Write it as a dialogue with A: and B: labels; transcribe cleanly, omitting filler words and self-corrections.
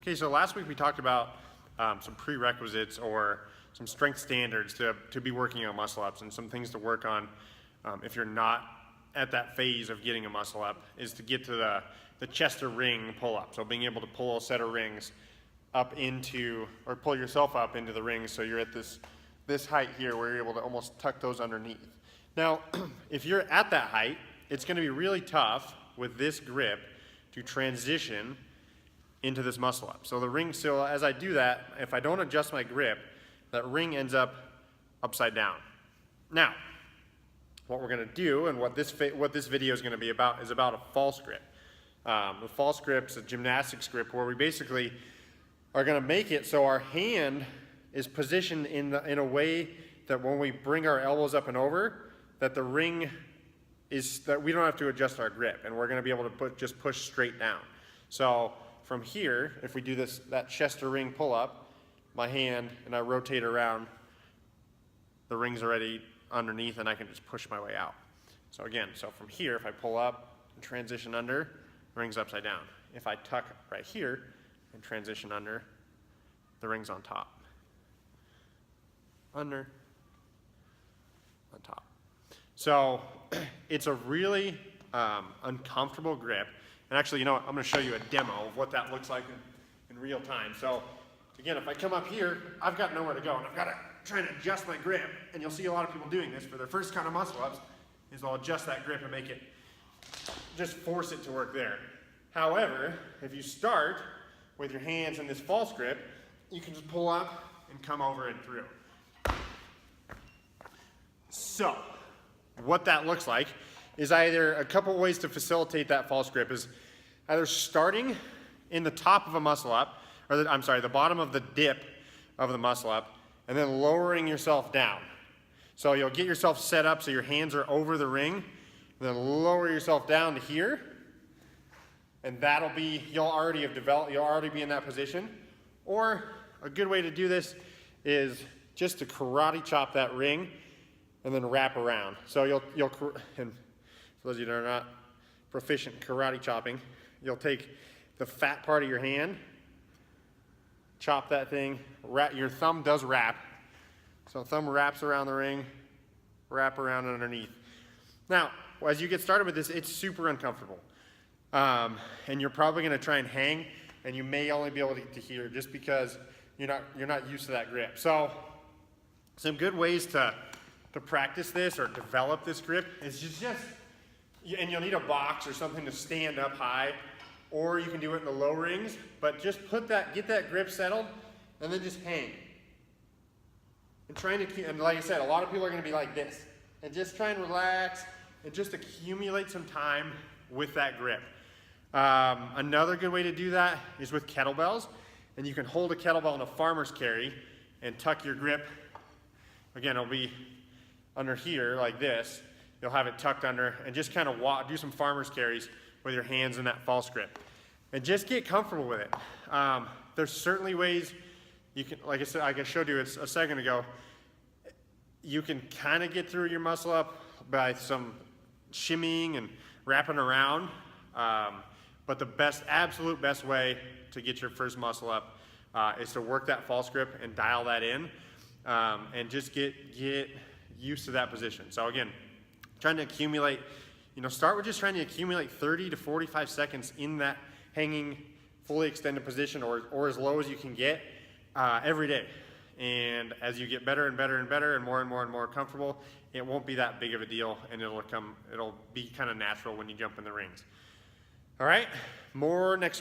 A: Okay, so last week we talked about some prerequisites or some strength standards to be working on muscle ups, and some things to work on if you're not at that phase of getting a muscle up is to get to the chest to ring pull up. So being able to pull a set of rings up into, or pull yourself up into the rings so you're at this height here where you're able to almost tuck those underneath. Now, if you're at that height, it's going to be really tough with this grip to transition into this muscle up. So the ring, so as I do that, if I don't adjust my grip, that ring ends up upside down. Now, what we're going to do, and what this video is going to be about, is about a false grip. The false grip is a gymnastics grip where we basically are going to make it so our hand is positioned in a way that when we bring our elbows up and over, that the ring is, that we don't have to adjust our grip, and we're going to be able to just push straight down. So from here, if we do that chest to ring pull up, my hand, and I rotate around, the ring's already underneath and I can just push my way out. So again, so from here, if I pull up and transition under, the ring's upside down. If I tuck right here and transition under, the ring's on top. Under, on top. So it's a really uncomfortable grip. And actually, you know what, I'm going to show you a demo of what that looks like in real time. So again, if I come up here, I've got nowhere to go, and I've got to try and adjust my grip. And you'll see a lot of people doing this for their first kind of muscle ups, is they'll adjust that grip and make it, just force it to work there. However, if you start with your hands in this false grip, you can just pull up and come over and through. So what that looks like is either a couple ways to facilitate that false grip is either starting in the top of a muscle up, or the bottom of the dip of the muscle up, and then lowering yourself down. So you'll get yourself set up so your hands are over the ring, and then lower yourself down to here, and that'll be, you'll already be in that position. Or a good way to do this is just to karate chop that ring and then wrap around. So and for those of you that are not proficient in karate chopping, you'll take the fat part of your hand, chop that thing, your thumb does wrap. So thumb wraps around the ring, wrap around underneath. Now, as you get started with this, it's super uncomfortable. And you're probably gonna try and hang, and you may only be able to hear just because you're not used to that grip. So some good ways to practice this or develop this grip is just, and you'll need a box or something to stand up high, or you can do it in the low rings, but just get that grip settled, and then just hang. And like I said, a lot of people are gonna be like this, and just try and relax, and just accumulate some time with that grip. Another good way to do that is with kettlebells, and you can hold a kettlebell in a farmer's carry and tuck your grip. Again, it'll be under here like this. You'll have it tucked under, and just kind of do some farmer's carries with your hands in that false grip, and just get comfortable with it. There's certainly ways you can, like I showed you a second ago, you can kind of get through your muscle up by some shimmying and wrapping around, but the absolute best way to get your first muscle up is to work that false grip and dial that in, and just get used to that position. So again, trying to accumulate, start with just trying to accumulate 30 to 45 seconds in that hanging, fully extended position, or as low as you can get every day. And as you get better and better and better and more comfortable, it won't be that big of a deal, and it'll be kind of natural when you jump in the rings. All right, more next